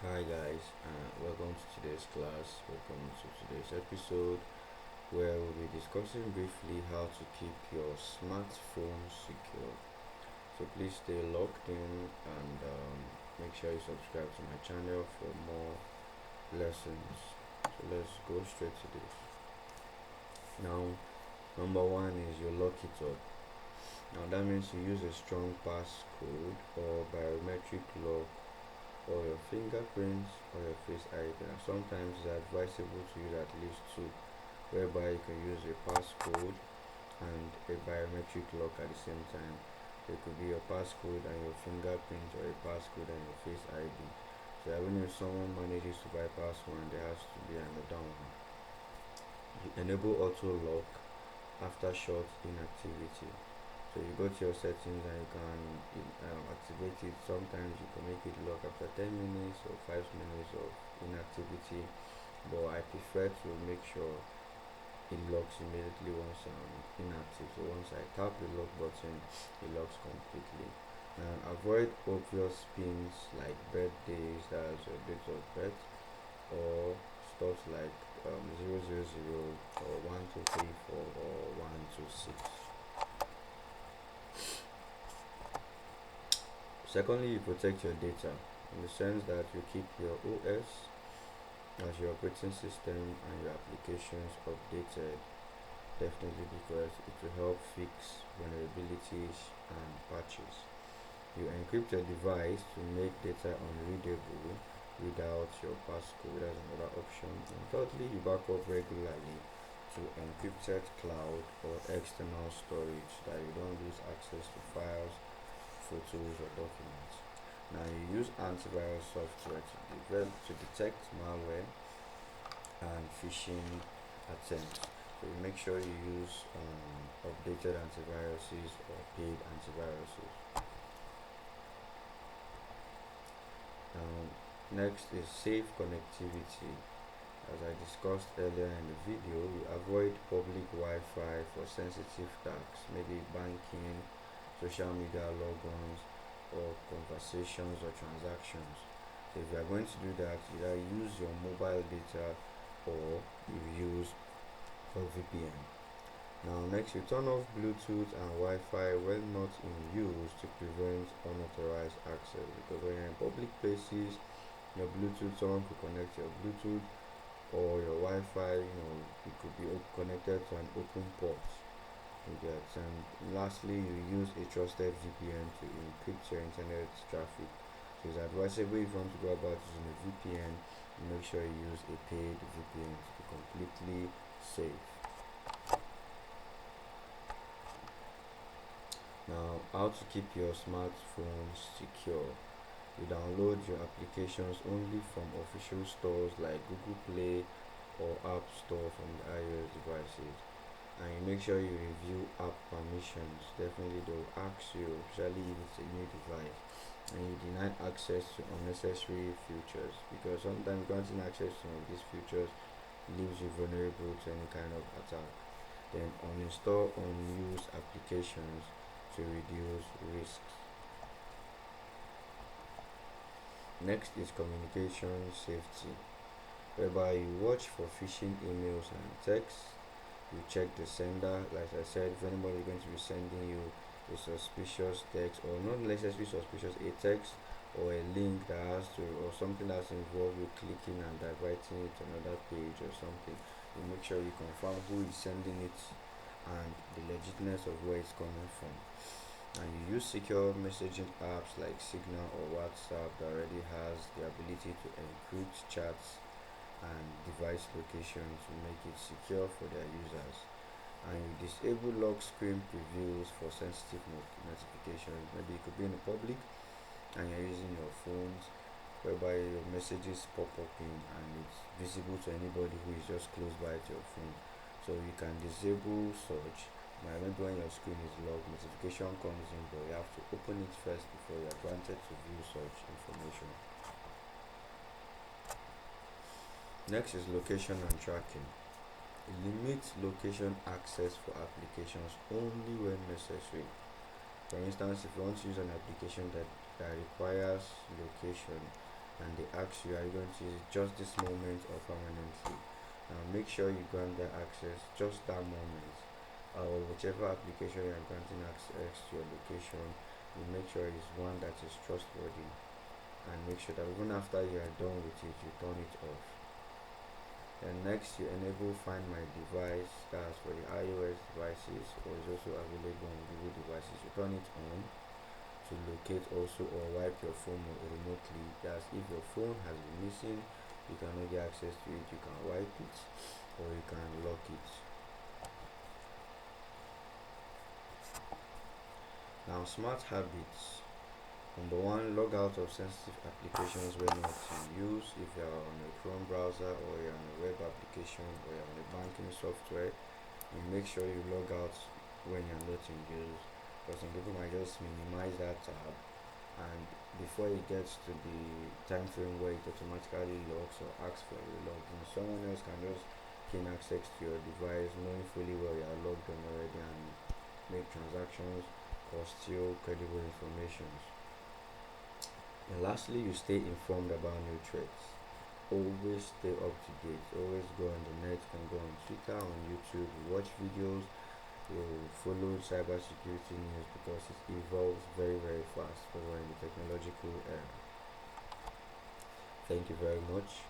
Hi guys, welcome to today's class. Welcome to today's episode where we'll be discussing briefly how to keep your smartphone secure. So please stay logged in and make sure you subscribe to my channel for more lessons. So let's go straight to this. Now, number one is you lock it up. Now that means you use a strong passcode or biometric lock or your fingerprints or your face ID. And sometimes it's advisable to use at least two, whereby you can use a passcode and a biometric lock at the same time. It could be your passcode and your fingerprint or a passcode and your face ID. So even if someone manages to bypass one, there has to be another one. You enable auto lock after short inactivity. So you go to your settings and you can activate it. Sometimes you can make it lock after 10 minutes or 5 minutes of inactivity, but I prefer to make sure it locks immediately once I'm inactive. So once I tap the lock button, it locks completely. Now avoid obvious pins like birthdays, that's your date of birth, or stuff like 000 or 1234 or 126. Secondly, you protect your data in the sense that you keep your OS as your operating system and your applications updated, definitely, because it will help fix vulnerabilities and patches. You encrypt your device to make data unreadable without your passcode. That's another option. And thirdly, you back up regularly to encrypted cloud or external storage so that you don't lose access to files, photos, or documents. Now you use antivirus software to detect malware and phishing attempts. So you make sure you use updated antiviruses or paid antiviruses. Next is safe connectivity. As I discussed earlier in the video, you avoid public Wi-Fi for sensitive tasks, maybe banking, social media logons, or conversations or transactions. So if you are going to do that, either use your mobile data or you use a VPN. Now next, you turn off Bluetooth and Wi-Fi when not in use to prevent unauthorized access, because when you're in public places, your Bluetooth, someone could connect your Bluetooth or your Wi-Fi, it could be connected to an open port. And lastly, you use a trusted VPN to encrypt your internet traffic. So it's advisable if you want to go about using a VPN, make sure you use a paid VPN to be completely safe. Now, how to keep your smartphone secure. You download your applications only from official stores like Google Play or App Store from the iOS devices. And you make sure you review app permissions. Definitely they'll ask you, especially if it's a new device, and you deny access to unnecessary features, because sometimes granting access to some of these features leaves you vulnerable to any kind of attack. Then uninstall unused applications to reduce risks. Next is communication safety, whereby you watch for phishing emails and texts. You check the sender. Like I said, if anybody is going to be sending you a suspicious text, or not necessarily suspicious, a text or a link that has to, or something that's involved with clicking and diverting it to another page or something, you make sure you confirm who is sending it and the legitimacy of where it's coming from. And you use secure messaging apps like Signal or WhatsApp that already has the ability to encrypt chats and device location to make it secure for their users. And you disable lock screen previews for sensitive notifications. Maybe it could be in the public and you're using your phones, whereby your messages pop up in and it's visible to anybody who is just close by to your phone. So you can disable such. Maybe when your screen is locked, notification comes in, but you have to open it first before you are granted to view such information. Next is location and tracking. Limit location access for applications only when necessary. For instance, if you want to use an application that requires location, and they ask you, are you going to use it just this moment or permanently? Now make sure you grant the access just that moment, or whichever application you are granting access to your location, you make sure it's one that is trustworthy, and make sure that even after you are done with it, you turn it off. Then next, you enable Find My Device. That's for the iOS devices, or is also available on Google devices. You turn it on to locate also or wipe your phone remotely. That's if your phone has been missing, you cannot get access to it, you can wipe it or you can lock it. Now, smart habits. Number one, log out of sensitive applications when not in use. If you are on a Chrome browser or you're on a web application or you're on a banking software, you make sure you log out when you're not in use, because some people might just minimize that tab, and before it gets to the time frame where it automatically logs or asks for a login, someone else can just gain access to your device knowing fully well you are logged on already and make transactions or steal credible information. And lastly, you stay informed about new threats. Always stay up to date. Always go on the net. You can go on Twitter, on YouTube, watch videos, you follow cybersecurity news, because it evolves very, very fast. Because we're in the technological era. Thank you very much.